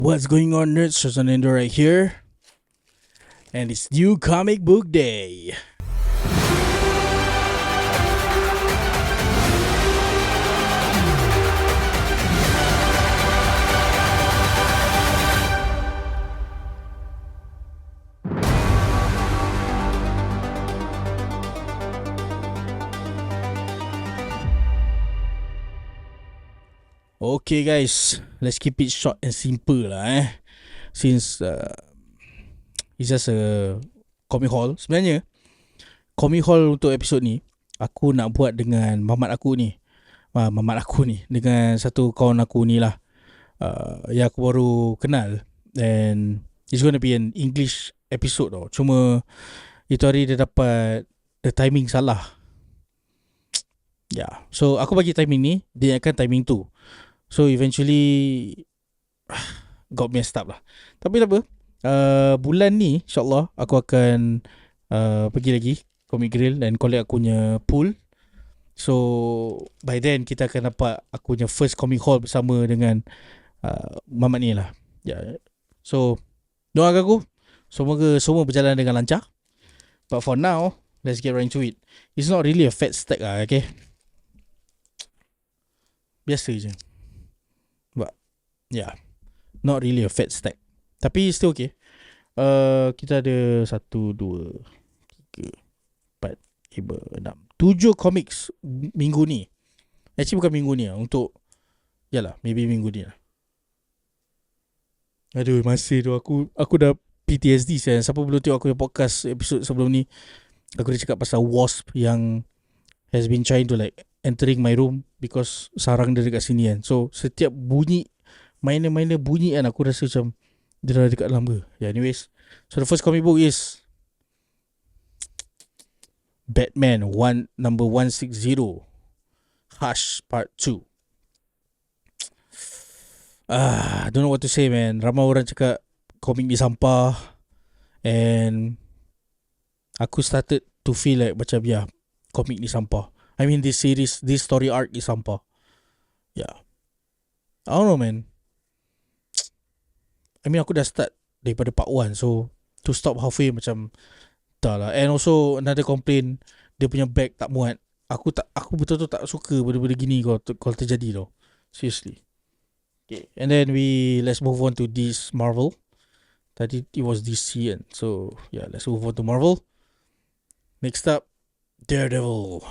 What's going on, nerds? Shazanendo right here, and it's New Comic Book Day. Okay guys, let's keep it short and simple lah Since it's just a comic haul. Sebenarnya comic haul untuk episod ni aku nak buat dengan mamat aku ni. Dengan satu kawan aku ni lah, yang aku baru kenal. And it's going to be an English episode tau. Cuma itu hari dia dapat the timing salah. Yeah. So aku bagi timing ni, dia akan timing tu. So eventually got messed up lah. Tapi tak apa, bulan ni insyaAllah aku akan pergi lagi Comic Grill dan collect aku punya pool. So by then kita akan dapat aku punya first comic haul bersama dengan mamat ni lah. Yeah. So doakan aku semoga semua berjalan dengan lancar. But for now, let's get right into it. It's not really a fat stack lah, okay? Biasa je. But yeah, not really a fat stack, tapi still okay. Kita ada 1, 2, 3, 4, 5, 6, 7 comics minggu ni. Actually bukan minggu ni lah, untuk yalah, maybe minggu ni lah. Aduh, masih tu aku dah PTSD saya. Siapa belum tengok aku punya podcast episode sebelum ni, aku dah cakap pasal wasp yang has been trying to like entering my room because sarang dia dekat sini kan. So setiap bunyi minor bunyi kan, aku rasa macam dia dah dekat dalam ke. Yeah, anyways, so the first comic book is Batman number 160 Hush Part 2. I don't know what to say, man. Ramai orang cakap komik ni sampah, and aku started to feel like macam yeah, komik ni sampah. I mean this series, this story arc is sampah. Yeah, I don't know, man. I mean aku dah start daripada part 1, so to stop halfway macam dah lah. And also another complaint, dia punya bag tak muat. Aku betul-betul tak suka benda-benda gini kalau terjadi tau. Seriously. Okay, and then let's move on to this Marvel. Tadi it was DC kan. So yeah, let's move on to Marvel. Next up, Daredevil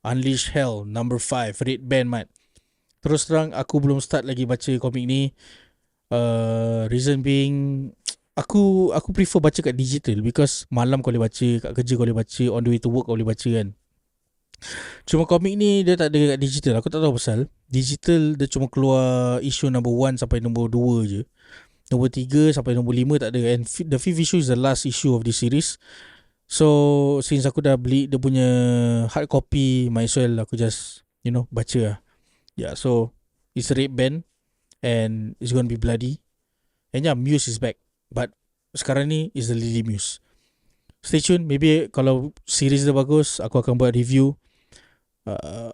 Unleash Hell number 5 Red Band, mat. Terus terang aku belum start lagi baca komik ni. Reason being, aku prefer baca kat digital, because malam kau boleh baca, kat kerja kau boleh baca, on the way to work kau boleh baca kan. Cuma komik ni dia tak ada kat digital. Aku tak tahu pasal. Digital dia cuma keluar issue number 1 sampai number 2 je. Number 3 sampai number 5 tak ada. And the 5th issue is the last issue of this series. So since aku dah beli dia punya hard copy, might as well aku just baca lah. Yeah, so it's a Red Band and it's going to be bloody. And yeah, Muse is back, but sekarang ni is the Lily Muse. Stay tuned, maybe kalau series dia bagus aku akan buat review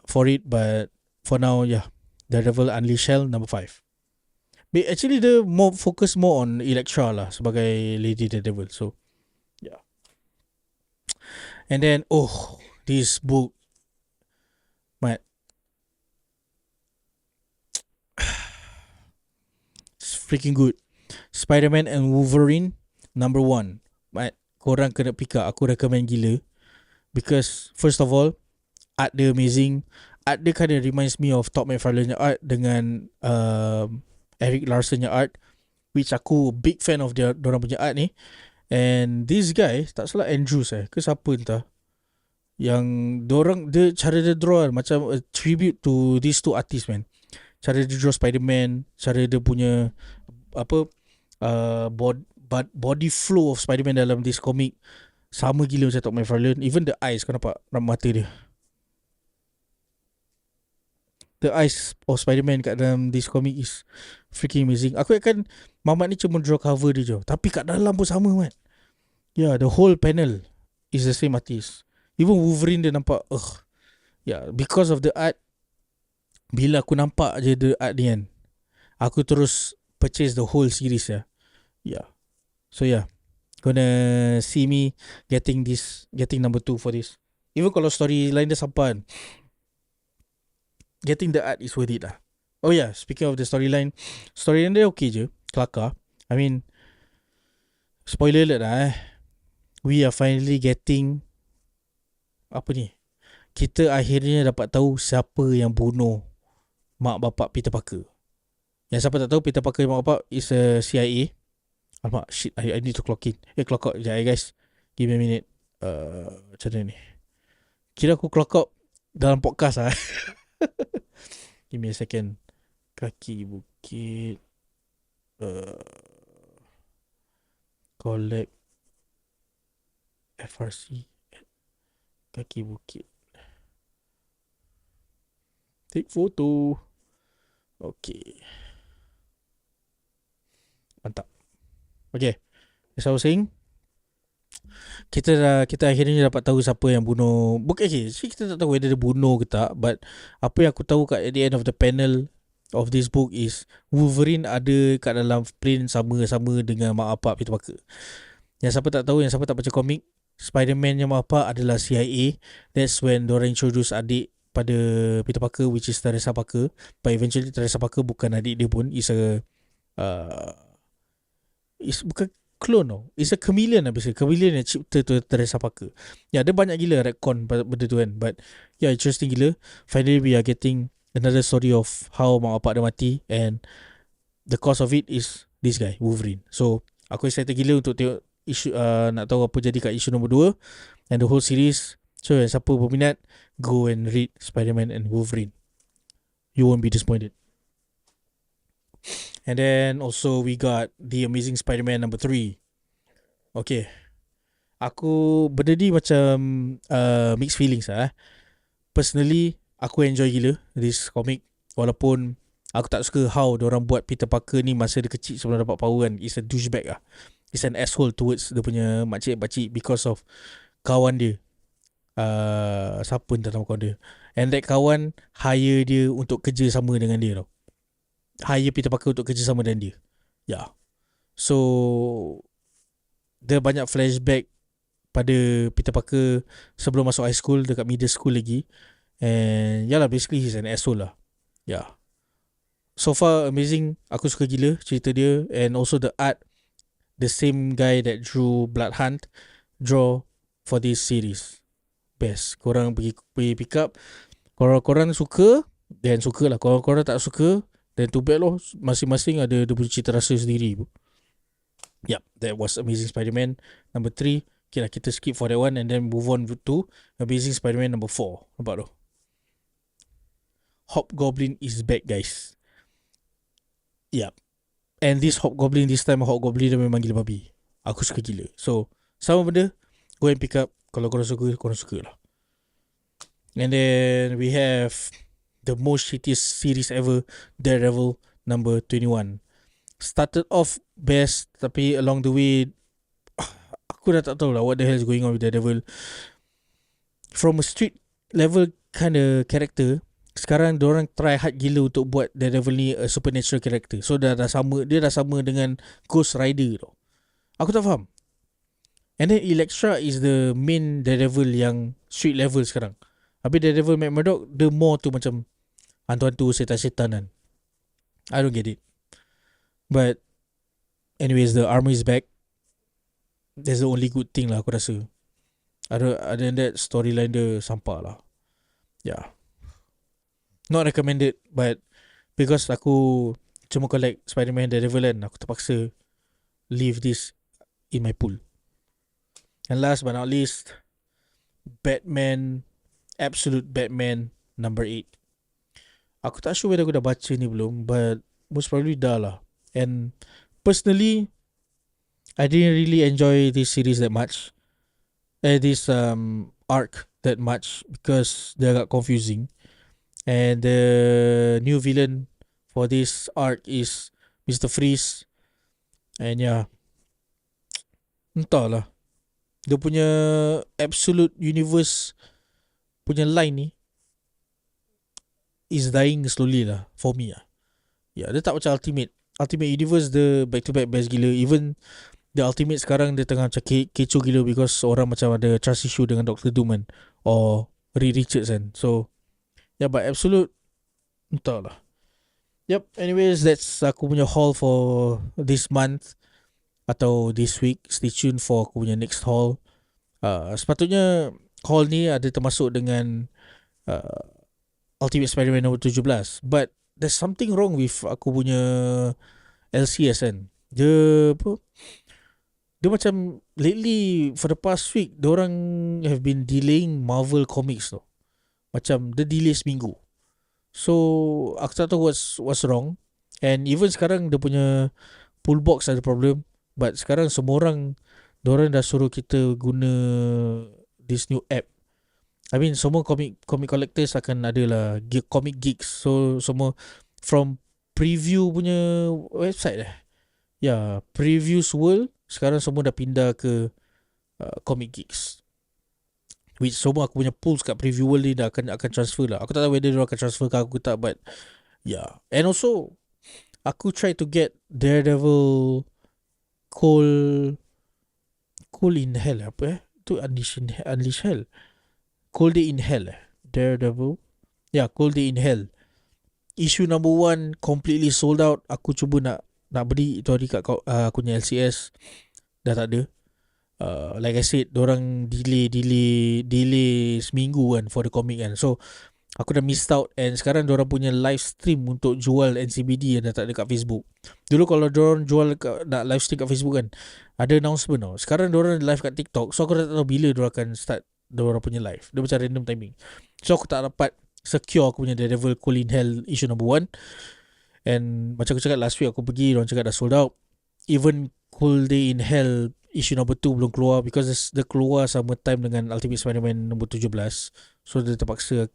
for it. But for now, yeah, Daredevil Unleash Hell number 5. But actually dia focus more on Elektra lah sebagai Lady Daredevil. So yeah. And then this book, Matt, it's freaking good. Spider-Man and Wolverine number 1, Matt, korang kena pick up. Aku recommend gila, because first of all, art dia amazing. Art dia kind of reminds me of Todd McFarlane's art dengan Eric Larsen's art, which aku big fan of dorang punya art ni. And this guy, tak salah Andrews ke siapa entah, yang dia cara dia draw macam a tribute to these two artists, man. Cara dia draw Spider-Man, cara dia punya body flow of Spider-Man dalam this comic sama gila macam Todd McFarlane. Even the eyes, kau nampak mata dia, the eyes of Spider-Man kat dalam this comic is freaking amazing. Aku akan mamat ni cuma draw cover dia je, tapi kat dalam pun sama, man. Yeah, the whole panel is the same artist. Even Wolverine dia nampak yeah, because of the art. Bila aku nampak je the art ni kan, aku terus purchase the whole series. Yeah. So yeah, gonna see me getting number 2 for this. Even kalau storyline dia sampai kan, getting the art is worth it lah. Oh yeah, speaking of the storyline dia okay je, kelakar. I mean, spoiler alert lah we are finally getting apa ni, kita akhirnya dapat tahu siapa yang bunuh mak bapak Peter Parker. Yang siapa tak tahu, Peter Parker mak bapak is a CIA. Alamak, shit, I need to clock in. Clock out sekejap guys. Give me a minute. Macam mana ni? Kira aku clock out dalam podcast lah. Give me a second. Kaki bukit. Collect FRC. Kaki bukit. Take photo. Okay. Mantap. Okay, as I was saying, kita akhirnya dapat tahu siapa yang bunuh. Bukan kita tak tahu whether dia bunuh ke tak, but apa yang aku tahu kat at the end of the panel of this book is Wolverine ada kat dalam plane sama-sama dengan mak bapak Peter Parker. Yang siapa tak tahu, yang siapa tak baca komik, Spider-Man yang mak bapak adalah CIA. That's when diorang introduce adik pada Peter Parker, which is Teresa Parker. But eventually Teresa Parker bukan adik dia pun, is bukan clone tau. It's a chameleon lah basically. Chameleon yang cipta tu Teresa Parker. Ya, ada banyak gila retcon benda tu kan. But yeah, interesting gila. Finally we are getting another story of how mak bapak dia mati, and the cause of it is this guy, Wolverine. So aku excited gila untuk tengok isu, nak tahu apa jadi kat isu nombor 2 and the whole series. So siapa berminat, go and read Spider-Man and Wolverine. You won't be disappointed. And then also we got The Amazing Spider-Man number 3. Okay, aku benda ni macam mixed feelings lah. Personally, aku enjoy gila this comic. Walaupun aku tak suka how diorang buat Peter Parker ni masa dia kecil sebelum dapat power kan. It's a douchebag lah. It's an asshole towards dia punya makcik-makcik because of kawan dia. Siapa entah nama kawan dia. And that kawan hire dia untuk kerja sama dengan dia tau. Hire Peter Parker untuk kerja sama dengan dia. Yeah. So dia banyak flashback pada Peter Parker sebelum masuk high school, dekat middle school lagi. And yeah lah, basically he's an asshole lah. Yeah. So far amazing. Aku suka gila cerita dia. And also the art, the same guy that drew Blood Hunt draw for this series. Best. Korang pergi pick up. Korang suka, then suka lah. Korang tak suka, then too bad loh. Masing-masing ada dia punya cita rasa sendiri. Yep, that was Amazing Spider-Man number 3. Okay lah, kita skip for that one and then move on to Amazing Spider-Man number 4. Nampak tu? Hobgoblin is back, guys. Yep. And this Hobgoblin, this time Hobgoblin dia memang gila babi. Aku suka gila. So, sama benda, go and pick up. Kalau korang suka lah. And then we have the most shittiest series ever, Daredevil number 21. Started off best, tapi along the way aku dah tak tahu lah what the hell is going on with Daredevil. From a street level kind of character, sekarang diorang try hard gila untuk buat Daredevil ni a supernatural character. So dia dah sama dengan Ghost Rider tau. Aku tak faham. And then Elektra is the main Daredevil yang street level sekarang. Habis Daredevil Matt Murdock, the more tu macam hantu-hantu, setan-setan kan. I don't get it. But anyways, the armor is back. That's the only good thing lah aku rasa. Other than that, storyline dia sampah lah. Yeah. Not recommended, but because aku cuma collect Spider-Man Daredevil kan, aku terpaksa leave this in my pool. And last but not least, Batman, Absolute Batman number 8. Aku tak sure whether aku dah baca ni belum, but most probably dah lah. And personally, I didn't really enjoy this series that much. This arc that much because they got confusing. And the new villain for this arc is Mr. Freeze. And yeah, entahlah, dia punya Absolute Universe punya line ni is dying slowly lah for me lah. Yeah, dia tak macam Ultimate. Ultimate Universe the back to back best gila. Even the Ultimate sekarang dia tengah macam kecoh gila because orang macam ada trust issue dengan Dr. Doom kan, or Reed Richards kan. So yeah, but Absolute entahlah. Yep, anyways, that's aku punya haul for this month atau this week. Stay tuned for aku punya next haul. Sepatutnya haul ni ada termasuk dengan uh, Ultimate Spider-Man nombor 17, but there's something wrong with aku punya LCS kan. Dia apa, dia macam lately for the past week diorang have been delaying Marvel Comics tu. Macam dia delay seminggu. So aku tak tahu what's wrong. And even sekarang dia punya pull box ada problem. But sekarang semua orang, diorang dah suruh kita guna this new app. I mean semua comic collectors akan ada lah Comic Geeks. So semua from preview punya website Previews World sekarang semua dah pindah ke Comic Geeks, which semua aku punya pools kat Preview World ni dah akan transfer lah. Aku tak tahu whether dia akan transfer ke aku tak, but yeah. And also aku try to get Daredevil Cold in Hell apa tu, Unleash Hell, Cold Day in Hell Daredevil, Cold Day in Hell issue number 1 completely sold out. Aku cuba nak beli itu hari kat aku punya LCS, dah tak ada. Like I said, dorang delay seminggu kan for the comic kan. So aku dah missed out. And sekarang dorang punya live stream untuk jual NCBD yang dah tak ada kat Facebook. Dulu kalau dorang jual nak live stream kat Facebook kan, ada announcement tau. Sekarang dorang live kat TikTok. So aku dah tak tahu bila dorang akan start dorang punya live. Dia macam random timing. So aku tak dapat secure aku punya Daredevil Cold in Hell issue number 1. And macam aku cakap last week aku pergi, dorang cakap dah sold out. Even Cold Day in Hell issue number 2 belum keluar because dia keluar sama time dengan Ultimate Spider-Man nombor 17. So dia terpaksa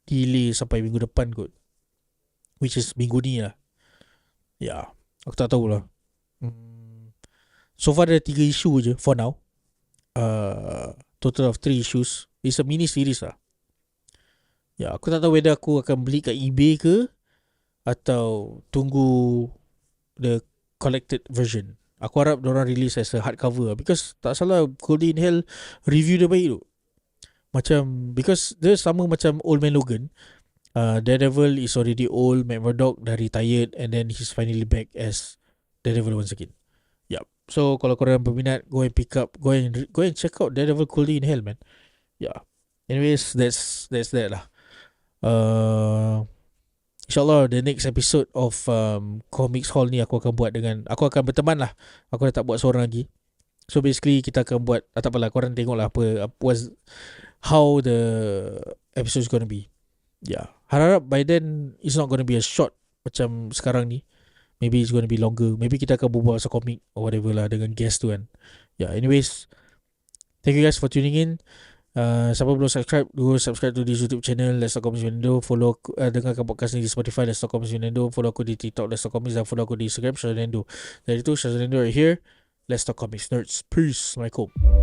delay sampai minggu depan kot, which is minggu ni lah. Aku tak tahulah. So far ada 3 isu je for now. Total of 3 issues. It's a mini series lah. Aku tak tahu whether aku akan beli kat eBay ke atau tunggu the collected version. Aku harap diorang release as a hardcover lah. Because tak salah Cold in Hell review dia baik tu. Macam because dia sama macam Old Man Logan. Daredevil is already old, Matt Murdock dah retired, and then he's finally back as Daredevil once again. So kalau korang berminat, go and pick up, go and check out Daredevil Cold in Hell, man. Anyways, that's that lah. InsyaAllah the next episode of Comics Hall ni aku akan berteman lah. Aku dah tak buat seorang lagi. So basically kita akan buat, tak apalah, korang tengok lah how the episode is gonna be. Harap by then it's not gonna be a short macam sekarang ni. Maybe it's gonna be longer. Maybe kita akan berbual pasal komik or whatever lah dengan guest tu kan. Anyways, thank you guys for tuning in. Siapa belum subscribe, do subscribe to this YouTube channel Let's Talk Comics Nintendo. Follow dengarkan podcast ni di Spotify Let's Talk Comics Nintendo. Follow aku di TikTok Let's Talk Comics, dan follow aku di Instagram Shazza Nintendo. Dari itu Shazza Nintendo right here. Let's Talk Comics Nerds. Peace. Assalamualaikum.